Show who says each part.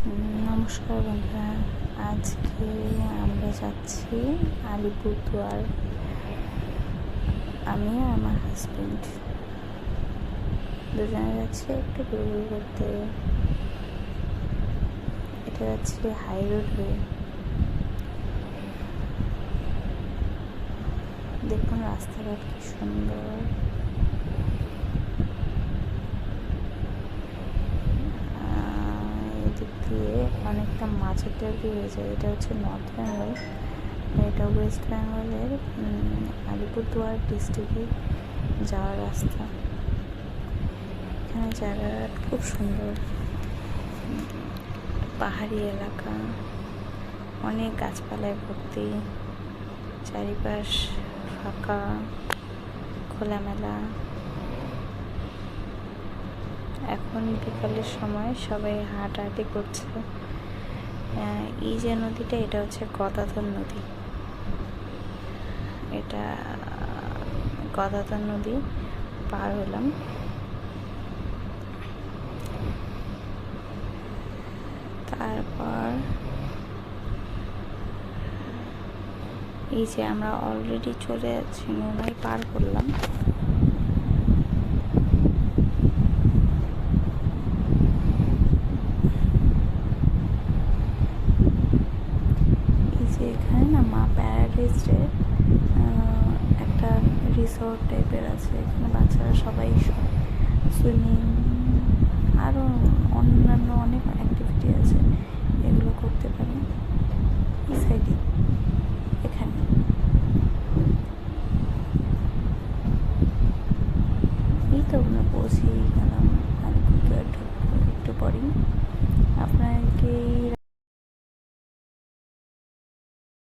Speaker 1: নমস্কার বন্ধুরা, আজকে আমরা যাচ্ছি আলিপুরদুয়ার। আমি আর আমার হাজবেন্ড দুজনে যাচ্ছি একটু ঘুরঘুর করতে। এটা যাচ্ছি হাই রোড হয়ে। দেখুন রাস্তাঘাট কি সুন্দর। এদিক দিয়ে অনেকটা মাঝের দিয়ে হয়ে যায়। এটা হচ্ছে নর্থ বেঙ্গল, এটা ওয়েস্ট বেঙ্গলের আলিপুরদুয়ার ডিস্ট্রিক্টে যাওয়ার রাস্তা। এখানে জায়গাটা খুব সুন্দর, পাহাড়ি এলাকা, অনেক গাছপালায় ভর্তি, চারিপাশ ফাঁকা খোলামেলা। এখন বিকালের সময় সবাই হাঁটাহাঁটি করছে। এই যে নদীটা, এটা হচ্ছে গদাধর নদী। এটা গদাধর নদী পার হলাম। তারপর এই যে আমরা অলরেডি চলে যাচ্ছি, নোনাই পার করলাম। এই যে এখানে না মা প্যারাডাইসের একটা রিসোর্ট টাইপের আছে। এখানে বাচ্চারা সবাই সুইমিং, আরও অন্যান্য অনেক